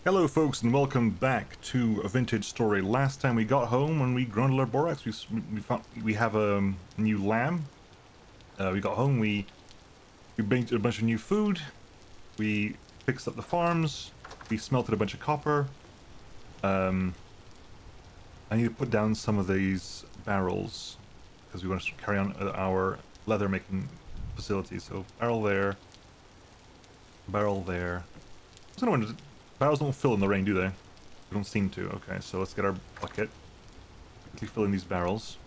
Hello folks and welcome back to A Vintage Story. Last time we got home when we grounded our borax, we have a new lamb. We got home, we made a bunch of new food, we fixed up the farms, we smelted a bunch of copper. I need to put down some of these barrels because we want to carry on our leather making facility. So barrel there, barrel there. I don't know when barrels don't fill in the rain, do they? They don't seem to. Okay, so let's get our bucket. Quickly fill in these barrels.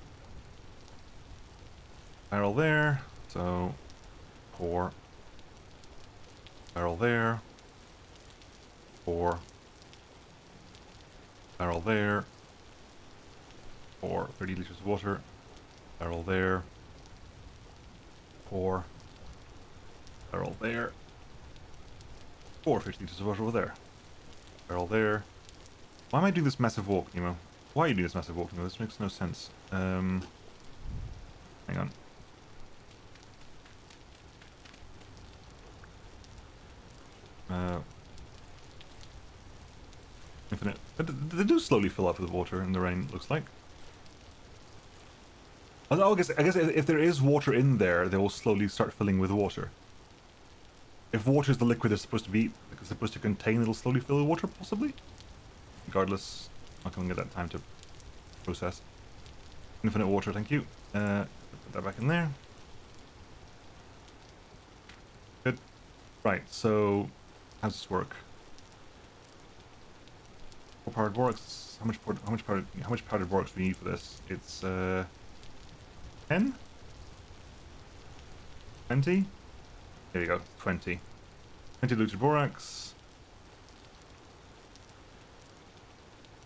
Barrel there. So pour. Barrel there. Pour. Barrel there. Pour 30 liters of water. Barrel there. Pour. Barrel there. Pour 50 liters of water over there. Barrel there. Why am I doing this massive walk, Nemo? Why are you doing this massive walk, Nemo? This makes no sense. Hang on. Infinite. They do slowly fill up with water in the rain, it looks like. Oh, I guess if there is water in there, they will slowly start filling with water. If water is the liquid it's supposed to contain, it'll slowly fill with water, possibly? Regardless, I'm not going to get that time to process. Infinite water, thank you. Put that back in there. Good. Right, so how does this work? 4 powdered borax. How much powdered borax do we need for this? It's 10? 20? There you go, 20. 20 diluted borax.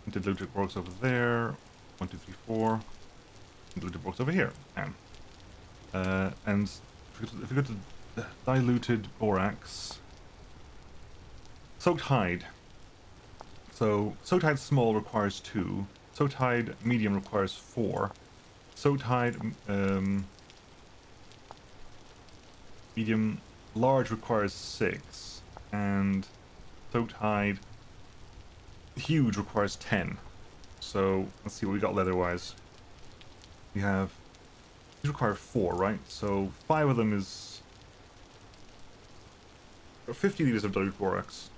20 diluted borax over there. 1, 2, 3, 4. Diluted borax over here. And if we go to diluted borax. Soaked hide. So, soaked hide small requires 2. Soaked hide medium requires 4. Soaked hide medium large requires 6, and soaked hide huge requires 10. So let's see what we got leather-wise. We have these require 4, right? So 5 of them is 50 liters of diluted borax.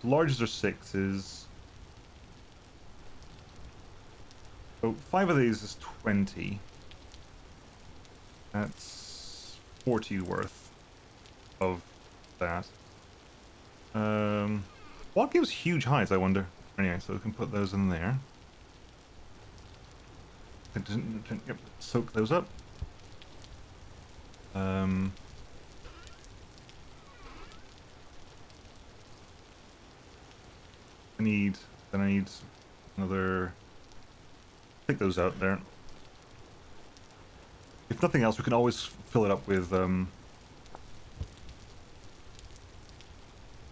The largest are 6 is. So 5 of these is 20. That's 40 worth of that. What gives huge hides, I wonder? Anyway, so we can put those in there. Yep, soak those up. I need another. Take those out there. If nothing else, we can always fill it up with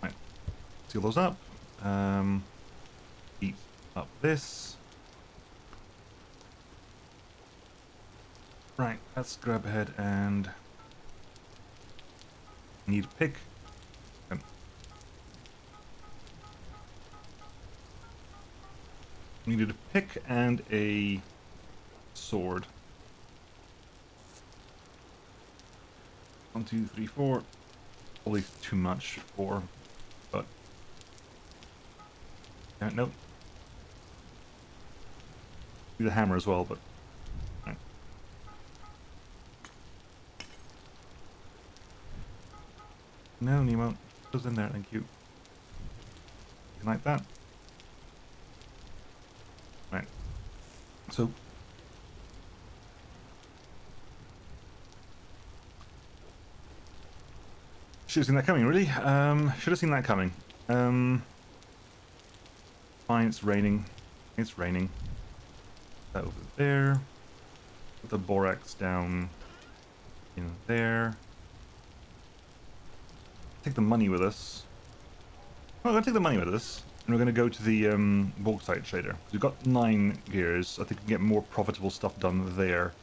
right. Seal those up. Heat up this. Right, let's grab ahead and need a pick. Needed a pick and a sword. 1, 2, 3, 4. Probably too much for, but nope. Do the hammer as well, but right. No, Nemo, goes in there. Thank you. Like that. Right. So should have seen that coming, really. Should have seen that coming. Fine, it's raining. It's raining. That over there. Put the borax down in there. Take the money with us. Well, we're gonna take the money with us. And we're going to go to the bauxite trader. We've got 9 gears. I think we can get more profitable stuff done there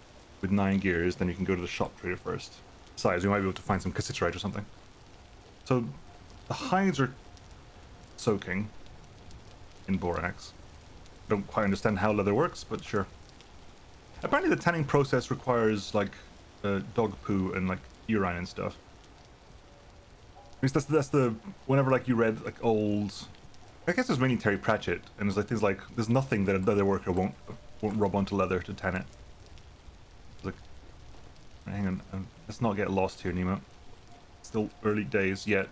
with 9 gears. Then you can go to the shop trader first. Besides, we might be able to find some cassiterite or something. So the hides are soaking in borax. Don't quite understand how leather works, but sure. Apparently the tanning process requires like dog poo and like urine and stuff. At least that's the whenever like you read like old, I guess there's mainly Terry Pratchett, and there's like things like there's nothing that a leather worker won't rub onto leather to tan it. It's like, hang on, let's not get lost here, Nemo. Still early days yet.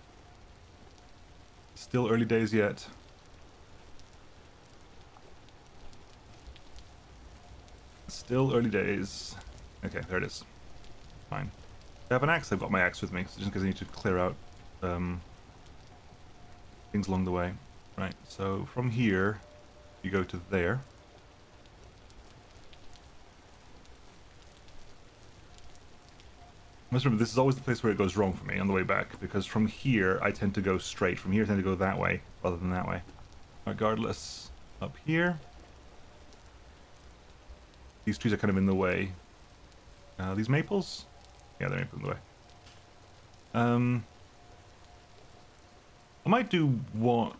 Still early days yet. Still early days. Okay, there it is. Fine. I have an axe. I've got my axe with me, so just in case I need to clear out things along the way. Right, so from here, you go to there. I must remember, this is always the place where it goes wrong for me on the way back, because from here, I tend to go straight. From here, I tend to go that way, rather than that way. Regardless, up here. These trees are kind of in the way. These maples? Yeah, they're in the way. I might do what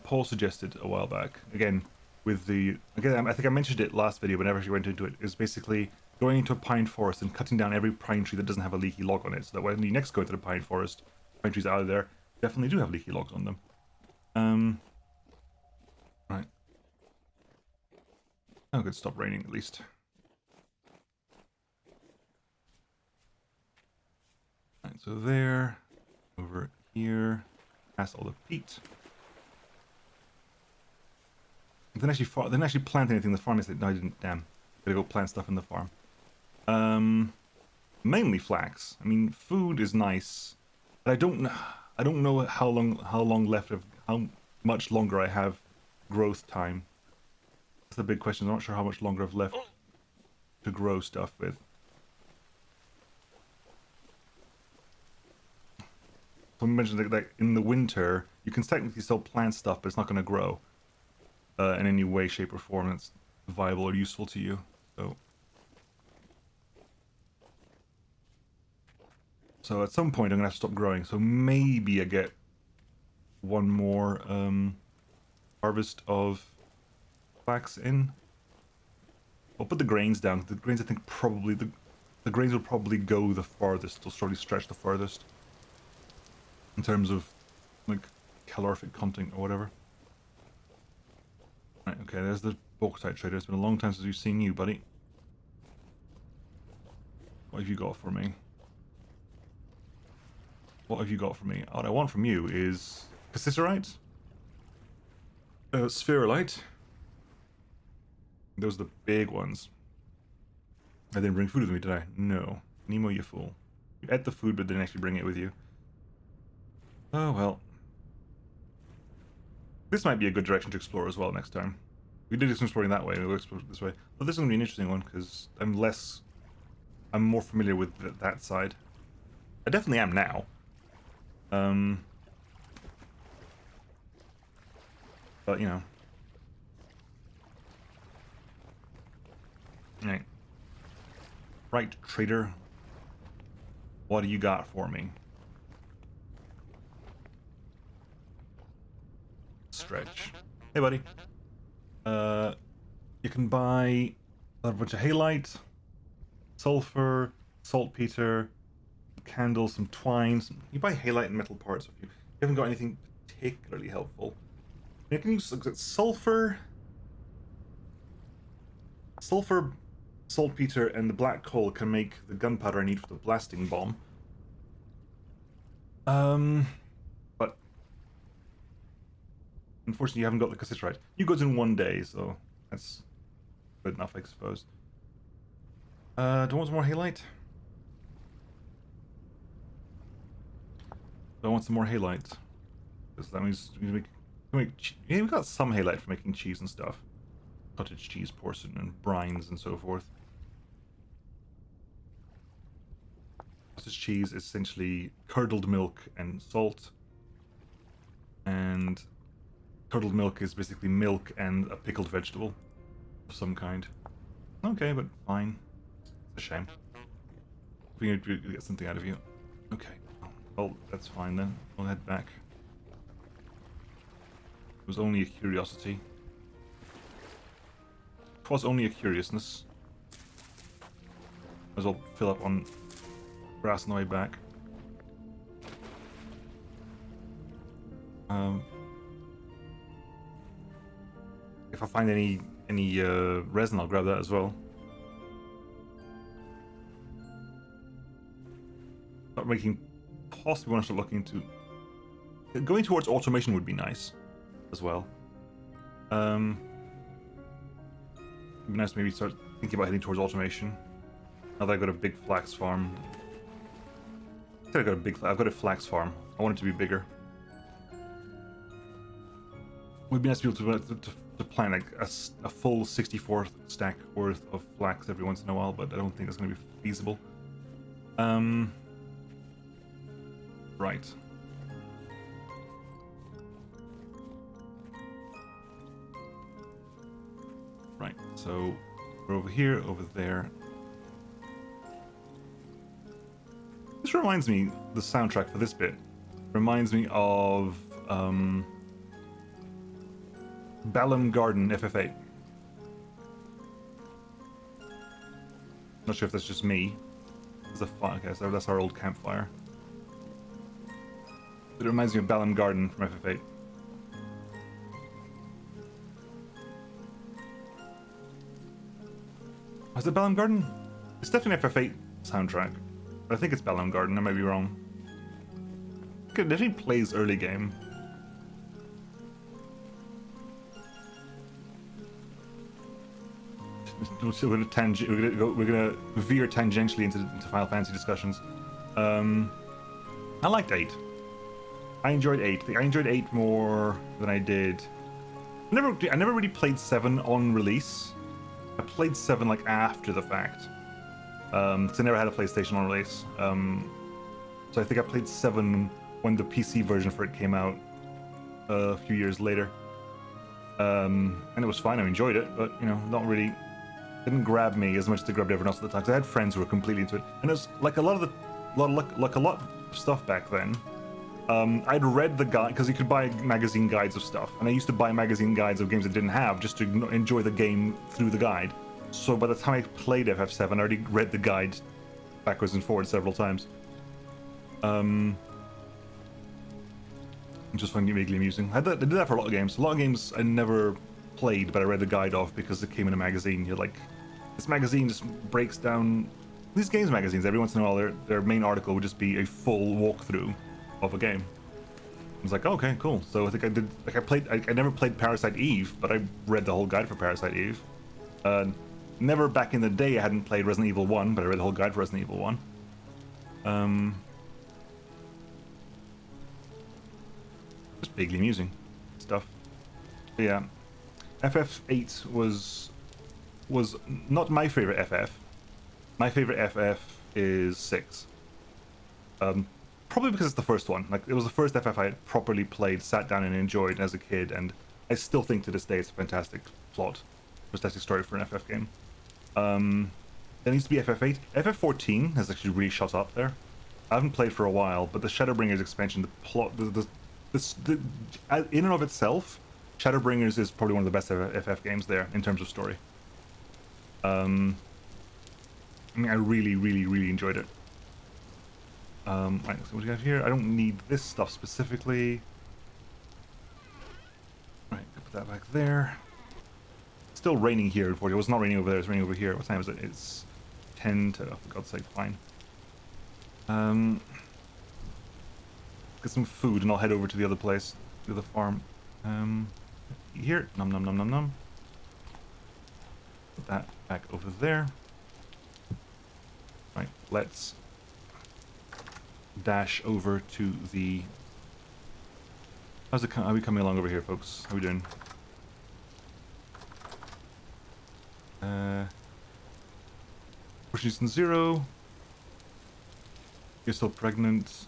Paul suggested a while back. Again, with the... Again, I think I mentioned it last video whenever she went into it. Is basically going into a pine forest and cutting down every pine tree that doesn't have a leaky log on it. So that when you next go into the pine forest, pine trees out of there definitely do have leaky logs on them. Right. Oh, good. Stop raining at least. Right, so there, over here, past all the peat. They didn't actually plant anything in the farm. No, I didn't. Damn, gotta go plant stuff in the farm. Mainly flax. I mean, food is nice, but I don't know how much longer I have growth time. That's the big question. I'm not sure how much longer I've left to grow stuff with. So I mentioned that in the winter, you can technically still plant stuff, but it's not going to grow in any way, shape, or form that's viable or useful to you. So at some point, I'm going to have to stop growing. So maybe I get one more harvest of flax in. I'll put the grains down. The grains, I think, probably the grains will probably go the farthest. They'll slowly stretch the farthest in terms of like calorific content or whatever. Right, okay, there's the bauxite trader. It's been a long time since we've seen you, buddy. What have you got for me? What have you got for me? What I want from you is cassiterite, spherolite. Those are the big ones. I didn't bring food with me, did I? No. Nemo, you fool. You ate the food, but didn't actually bring it with you. Oh, well. This might be a good direction to explore as well next time. We did some exploring that way, we'll explore this way. But this is going to be an interesting one, because I'm more familiar with that side. I definitely am now. But, you know. Right. Right, trader. What do you got for me? Stretch. Hey, buddy. You can buy a bunch of halite, sulfur, saltpeter, candles, some twine. You buy halite and metal parts if you haven't got anything particularly helpful. You can use sulfur, saltpeter, and the black coal can make the gunpowder I need for the blasting bomb. But unfortunately, you haven't got the cassiterite. You got it in 1 day, so that's good enough, I suppose. Do I want some more halite? Do I want some more halite? Because that means yeah, we've got some halite for making cheese and stuff. Cottage cheese, porcelain, and brines, and so forth. Cottage cheese is essentially curdled milk and salt. And curdled milk is basically milk and a pickled vegetable of some kind. Okay, but fine. It's a shame. We need to get something out of you. Okay. Well, that's fine then. We'll head back. It was only a curiosity. It was only a curiousness. Might as well fill up on grass on the way back. If I find any resin, I'll grab that as well. Not making, possibly want to start looking into going towards automation would be nice as well. It'd be nice to maybe start thinking about heading towards automation. Now that I've got a big flax farm. I've got a flax farm. I want it to be bigger. It would be nice to be able to plant like a full 64 stack worth of flax every once in a while, but I don't think that's going to be feasible. Right. Right, so we're over here, over there. This reminds me, the soundtrack for this bit reminds me of Balam Garden FF8. Not sure if that's just me. There's a fire, okay, so that's our old campfire. It reminds me of Balam Garden from FF8. Was it Balam Garden? It's definitely FF8 soundtrack. But I think it's Balam Garden, I might be wrong. It definitely plays early game. We're gonna veer tangentially into Final Fantasy discussions. I liked 8. I enjoyed 8. I enjoyed 8 more than I did. I never really played 7 on release. I played 7 like after the fact. Because I never had a PlayStation on release. So I think I played 7 when the PC version for it came out a few years later. And it was fine, I enjoyed it, but you know, not really, didn't grab me as much as it grabbed everyone else at the time. Because I had friends who were completely into it. And it was like a lot of stuff back then. I'd read the guide, because you could buy magazine guides of stuff, and I used to buy magazine guides of games I didn't have just to enjoy the game through the guide. So by the time I played FF7, I already read the guide backwards and forwards several times. Just finding it vaguely amusing. I did that for a lot of games. A lot of games I never played, but I read the guide off because it came in a magazine. You're like, this magazine just breaks down... These games magazines, every once in a while, their main article would just be a full walkthrough of a game. I was like, oh, okay, cool. So I think I did, like I never played Parasite Eve, but I read the whole guide for Parasite Eve. Never back in the day I hadn't played Resident Evil 1, but I read the whole guide for Resident Evil 1. Just vaguely amusing stuff. But yeah, FF8 was not my favorite FF. My favorite FF is 6. Probably because it's the first one. Like, it was the first FF I had properly played, sat down and enjoyed as a kid, and I still think to this day it's a fantastic plot, fantastic story for an FF game. There needs to be FF8. FF14 has actually really shot up there. I haven't played for a while, but the Shadowbringers expansion, the plot, in and of itself, Shadowbringers is probably one of the best FF games there in terms of story. I mean, I really, really, really enjoyed it. Right, so what do we got here? I don't need this stuff specifically. Right, put that back there. It's still raining here, unfortunately. It was not raining over there, it's raining over here. What time is it? It's 10 to, oh, for God's sake, fine. Get some food and I'll head over to the other place, the other farm. Here, nom nom nom nom nom. Put that back over there. Right, let's dash over to the... How's it? How are we coming along over here, folks? How are we doing? Pushing 0. You're still pregnant.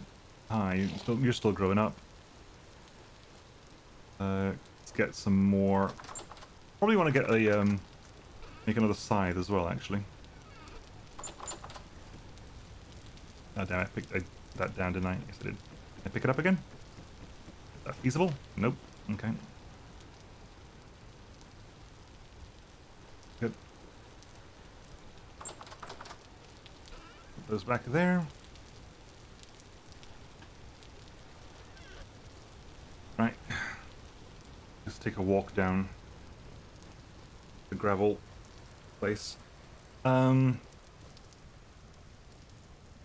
Hi, you're still growing up. Let's get some more. Probably want to get a make another scythe as well, actually. Oh damn! I put that down, didn't I? Yes, I did. Can I pick it up again? Is that feasible? Nope. Okay. Put those back there. Right. Let's take a walk down the gravel place. I'll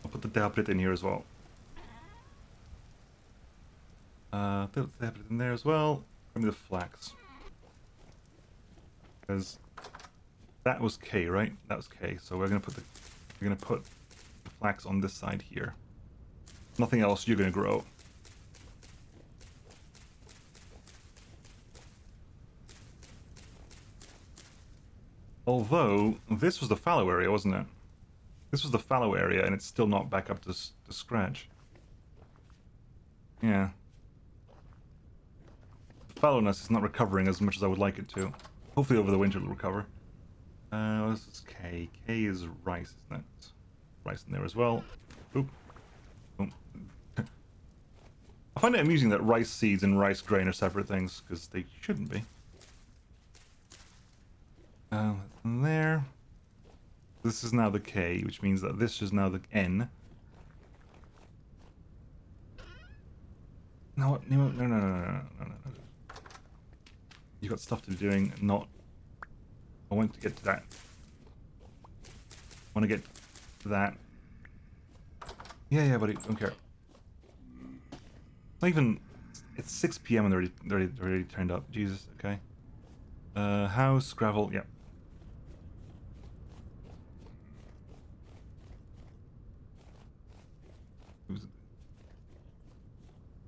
put the tablet in here as well. Put the tablet in there as well. Give me the flax. Because that was K, right? That was K. So we're gonna put the flax on this side here. Nothing else you're gonna grow. Although this was the fallow area, wasn't it? This was the fallow area, and it's still not back up to scratch. Yeah. The fallowness is not recovering as much as I would like it to. Hopefully over the winter it'll recover. This is K. K is rice, isn't it? Rice in there as well. Oop. Oop. I find it amusing that rice seeds and rice grain are separate things, because they shouldn't be. And there. This is now the K, which means that this is now the N. No, no, no, no, no, no, no, no, no. You got stuff to be doing, not... I want to get to that. I want to get to that. Yeah, buddy, don't care. It's not even... It's 6 PM and they're already turned up. Jesus, okay. House, gravel, yeah.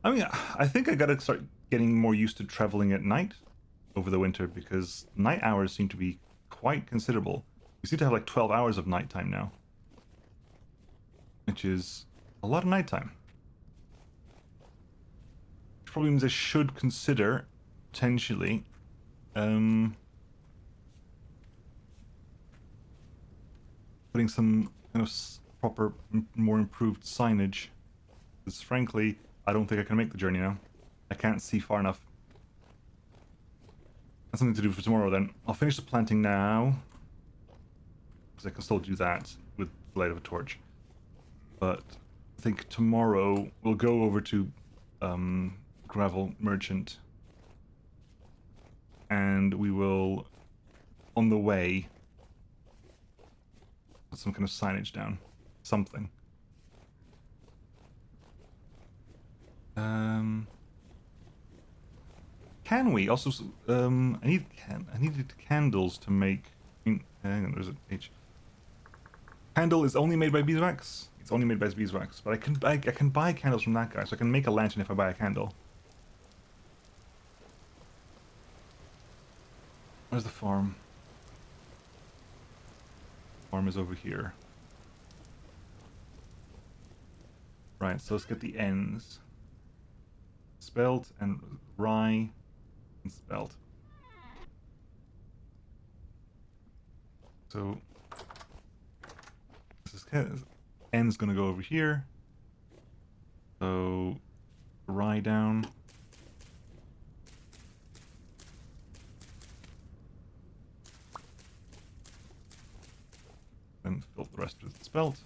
I mean, I think I gotta start getting more used to traveling at night over the winter, because night hours seem to be quite considerable. We seem to have like 12 hours of nighttime now, which is a lot of nighttime. Which probably means I should consider potentially putting some kind of proper, more improved signage. Because frankly, I don't think I can make the journey now. I can't see far enough. That's something to do for tomorrow then. I'll finish the planting now, because I can still do that with the light of a torch. But I think tomorrow we'll go over to Gravel Merchant, and we will, on the way, put some kind of signage down. Something. Can we also? I needed candles to make. Hang on, there's an H. Candle is only made by beeswax. It's only made by beeswax, but I can buy candles from that guy, so I can make a lantern if I buy a candle. Where's the farm? Farm is over here. Right, so let's get the ends. Spelt and rye and spelt. So this is N's gonna go over here. So rye down. Then fill the rest with spelt.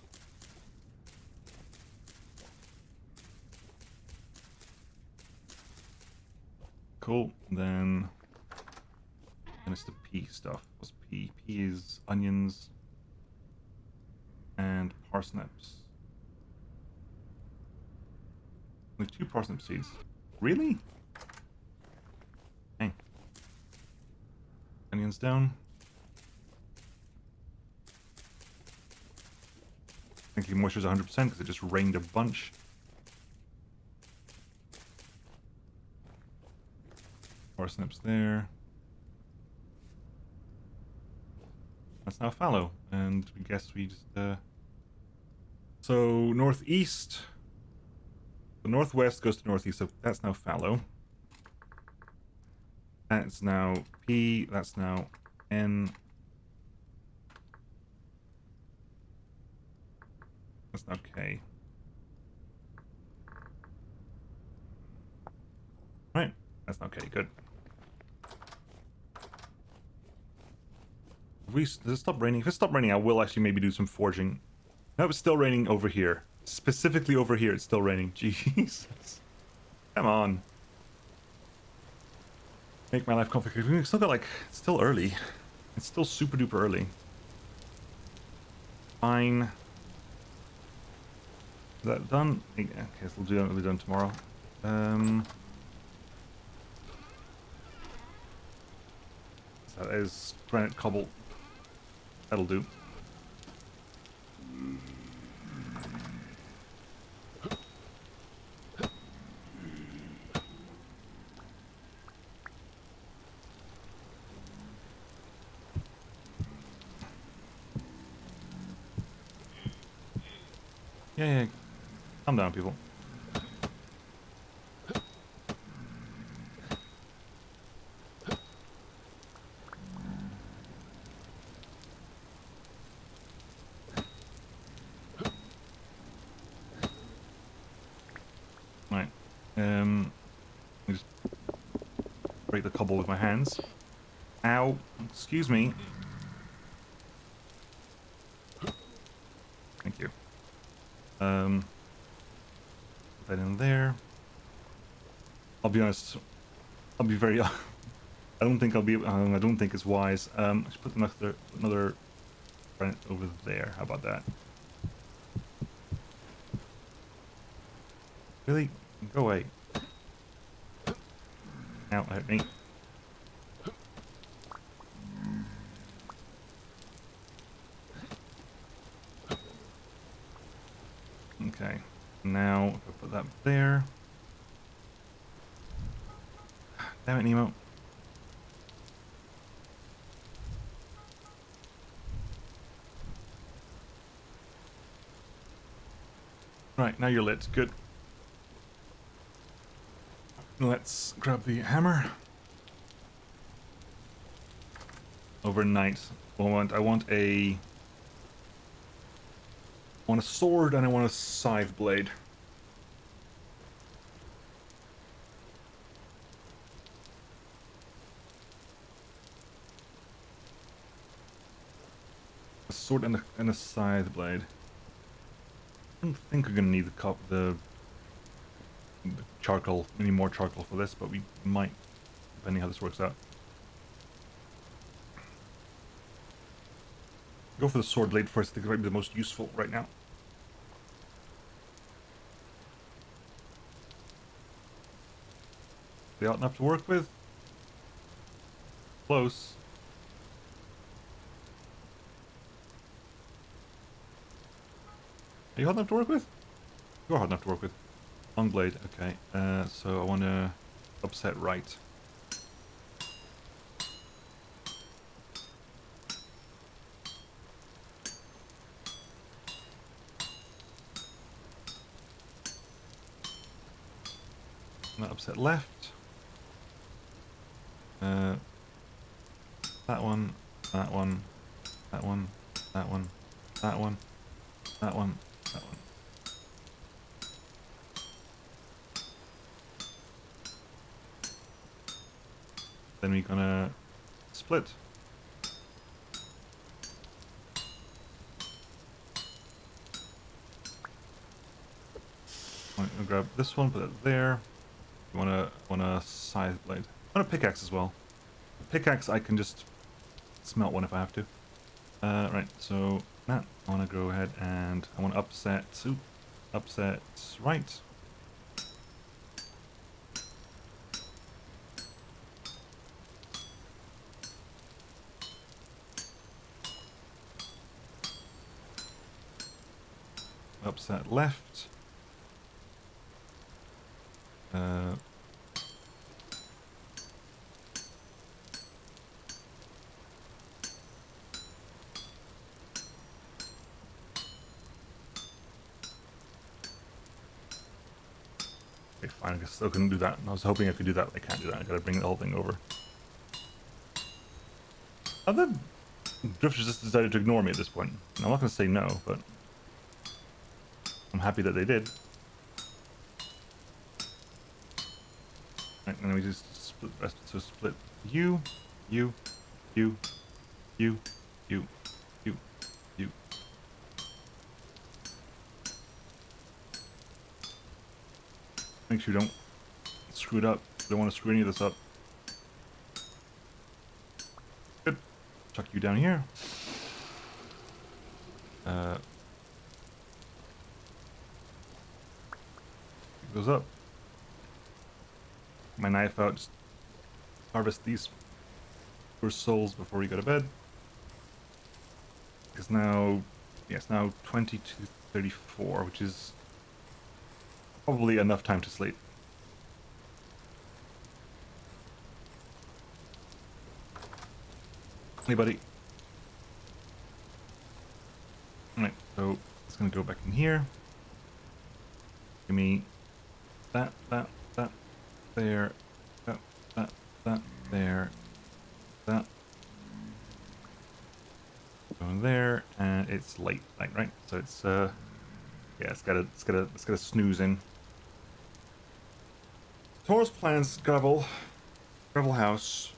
Cool. Then it's the P stuff. What's P? P is onions and parsnips. Only 2 parsnip seeds. Really? Dang. Onions down. Thinking moisture is 100% because it just rained a bunch. Parsnips there. That's now fallow, and we guess we just so northeast. The northwest goes to northeast, so that's now fallow. That's now P, that's now N. That's now K. Right, that's now K, good. Does it stop raining? If it stopped raining, I will actually maybe do some foraging No, it's still raining over here. Specifically over here, it's still raining. Jesus. Come on. Make my life complicated. We've still got like, it's still early. It's still super duper early. Fine. Is that done? Okay, so we'll do that. We'll be done tomorrow. That is granite cobble. That'll do. Yeah. Calm down, people. Right. Let me just break the cobble with my hands. Ow. Excuse me. Thank you. Put that in there. I'll be honest. I'll be very. I don't think I'll be. I don't think it's wise. I should put another granite over there. How about that? Really? Go away. Ow, hit me. Okay. Now, if I put that there. Damn it, Nemo. Right, now you're lit. Good. Let's grab the hammer. Overnight. I want a sword and I want a scythe blade. A sword and a scythe blade. I don't think we're gonna need the charcoal, any more charcoal for this, but we might, depending how this works out. Go for the sword blade first. I think it might be the most useful right now. They ought enough to work with. Close. Are you hard enough to work with? You're hard enough to work with. Long blade, okay. So I want to upset right. Not upset left. That one, that one, that one, that one, that one, that one, that one. Then we're gonna split. I'm gonna grab this one, put it there. You want a scythe blade. I want a pickaxe as well. A pickaxe I can just smelt one if I have to. Right, so that I want to go ahead and I want to upset right. Upset left. Okay, fine, I guess I still couldn't do that. I was hoping I could do that, but I can't do that. I gotta bring the whole thing over. Other drifters just decided to ignore me at this point. I'm not gonna say no, but I'm happy that they did. Right, and then we just split the rest. So split you, you, you, you, you, you, you. Make sure you don't screw it up. Don't want to screw any of this up. Good. Chuck you down here. It goes up. My knife out. Just harvest these poor souls before you go to bed. It's now, yeah, it's now 22:34, which is probably enough time to sleep. Hey, buddy. Alright, so it's gonna go back in here. Give me that, there, that, there, that. Going there, and it's late night, right? So it's yeah, it's gotta snooze in. Taurus plans gravel house,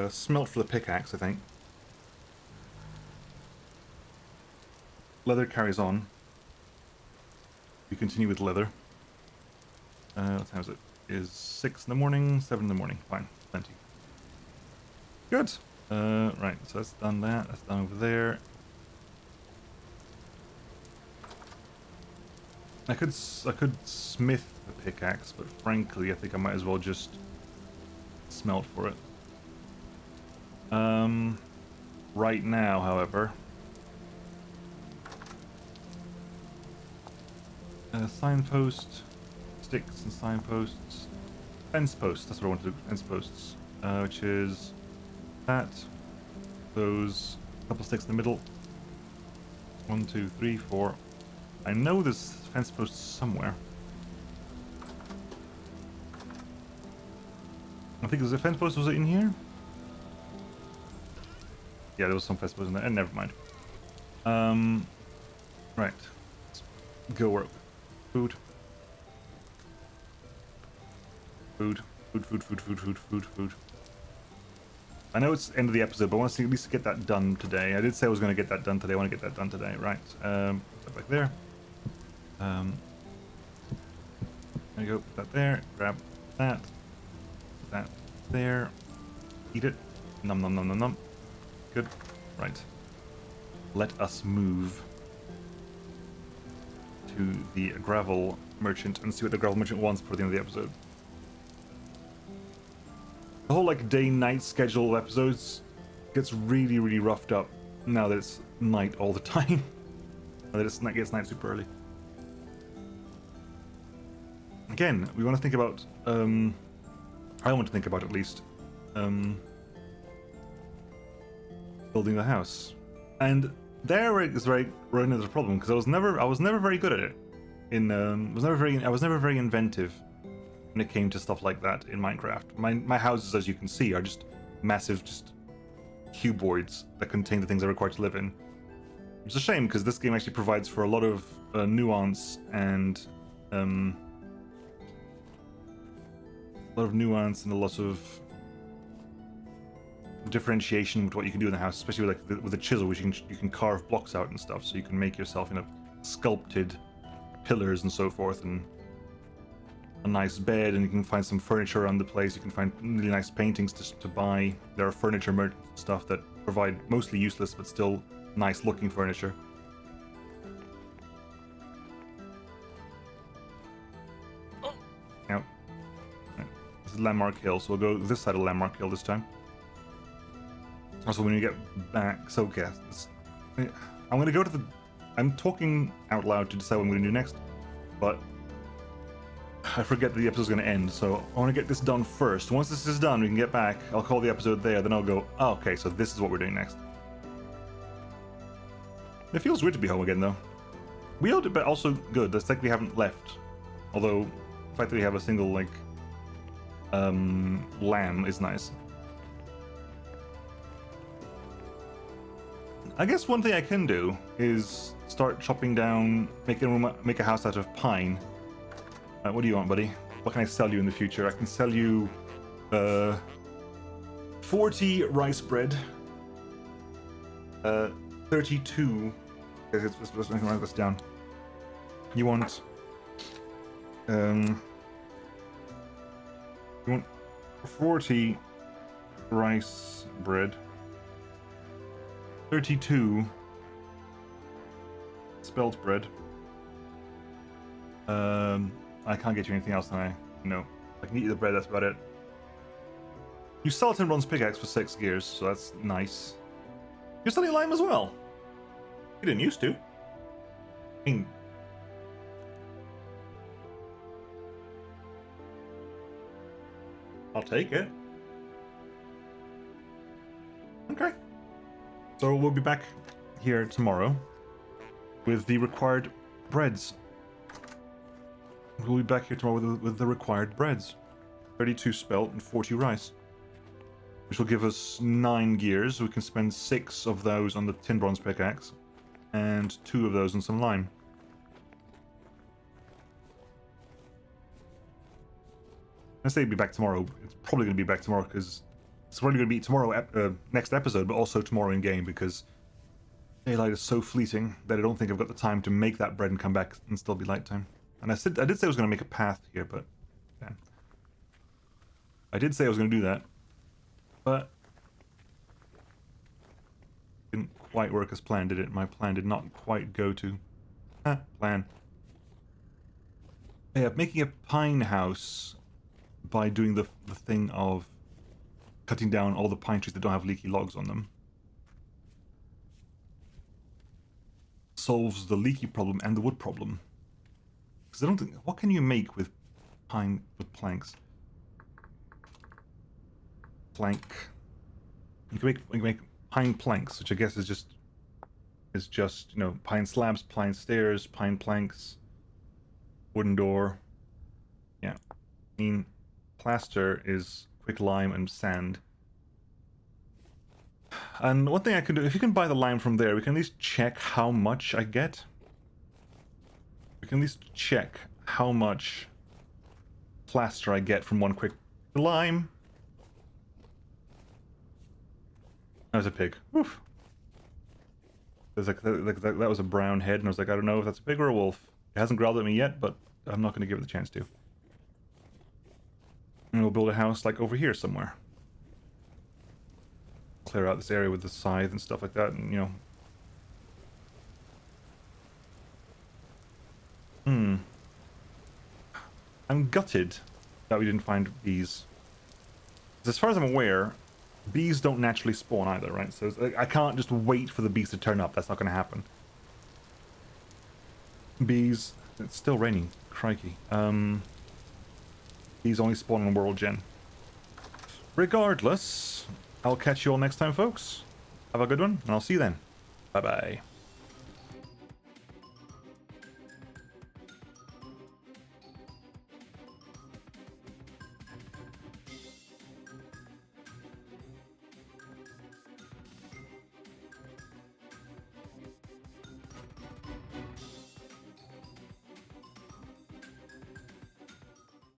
smelt for the pickaxe, I think. Leather carries on. We continue with leather. What time is it? Is 6 in the morning, 7 in the morning. Fine, plenty. Good. Right, so that's done that. That's done over there. I could smith the pickaxe, but frankly, I think I might as well just smelt for it. Right now, however, signpost, sticks and signposts, fence posts. That's what I want to do. Fence posts, which is that, those, couple sticks in the middle. 1, 2, 3, 4. I know there's fence posts somewhere. I think there's a fence post. Was it in here? Yeah, there was some fence posts in there. And never mind. Right. Let's go work. Food. Food. Food. I know it's the end of the episode, but I want to at least get that done today. I did say I was going to get that done today. I want to get that done today. Right. Put back there. There you go. Put that there. Grab that. Put that there. Eat it. Nom nom nom nom nom. Good. Right. Let us move to the gravel merchant and see what the gravel merchant wants before the end of the episode. The whole like day-night schedule of episodes gets really, really roughed up now that it's night all the time. Now that it gets night super early. Again, we want to think about, I want to think about at least, building the house. And there is right into the problem, because I was never very good at it. I was never very inventive when it came to stuff like that in Minecraft. My houses, as you can see, are just massive, just cuboids that contain the things I require to live in. Which is a shame, because this game actually provides for a lot of nuance and a lot of differentiation with what you can do in the house, especially with a chisel, which you can carve blocks out and stuff, so you can make yourself, sculpted pillars and so forth, and a nice bed, and you can find some furniture around the place. You can find really nice paintings to buy. There are furniture merchant stuff that provide mostly useless but still nice looking furniture. Now, this is Landmark Hill, so we'll go this side of Landmark Hill this time. Also, when you get back, so okay, I'm gonna go to the. I'm talking out loud to decide what I'm gonna do next, but I forget that the episode's gonna end, so I want to get this done first. Once this is done, we can get back. I'll call the episode there, then I'll go, oh, okay, so this is what we're doing next. It feels weird to be home again, though. Weird, but also good. That's like we haven't left. Although, the fact that we have a single, lamb is nice. I guess one thing I can do is start chopping down, make a house out of pine. What do you want, buddy? What can I sell you in the future? I can sell you 40 rice bread, 32. Let's write this down. You want We want 40 rice bread. 32 spelt bread. I can't get you anything else, can I? No. I can get you the bread, that's about it. You sell it in bronze pickaxe for 6 gears, so that's nice. You're selling lime as well? You didn't used to. I mean... I'll take it. Okay. So we'll be back here tomorrow with the required breads. We'll be back here tomorrow with the required breads. 32 spelt and 40 rice. Which will give us 9 gears. We can spend 6 of those on the tin bronze pickaxe. And 2 of those on some lime. I say it'll be back tomorrow. It's probably going to be back tomorrow because it's probably going to be tomorrow, next episode, but also tomorrow in game because daylight is so fleeting that I don't think I've got the time to make that bread and come back and still be light time. And I did say I was going to make a path here, but yeah. I did say I was going to do that, but didn't quite work as planned, did it? My plan did not quite go to plan. Yeah, making a pine house by doing the thing of cutting down all the pine trees that don't have leaky logs on them solves the leaky problem and the wood problem. Because I don't think... What can you make with pine... with planks? Plank... You can make pine planks, which I guess is just, you know, pine slabs, pine stairs, pine planks, wooden door. Yeah. I mean, plaster is quick lime and sand. And one thing I could do, if you can buy the lime from there, we can at least check how much I get. We can at least check how much plaster I get from one quick lime. That was a pig. Oof. There's like that was a brown head, and I was like, I don't know if that's a pig or a wolf. It hasn't growled at me yet, but I'm not going to give it the chance to. And we'll build a house like over here somewhere. Clear out this area with the scythe and stuff like that, and you know. I'm gutted that we didn't find bees. As far as I'm aware, bees don't naturally spawn either, right? So I can't just wait for the bees to turn up. That's not going to happen. Bees... It's still raining. Crikey. Bees only spawn on World Gen. Regardless, I'll catch you all next time, folks. Have a good one, and I'll see you then. Bye-bye.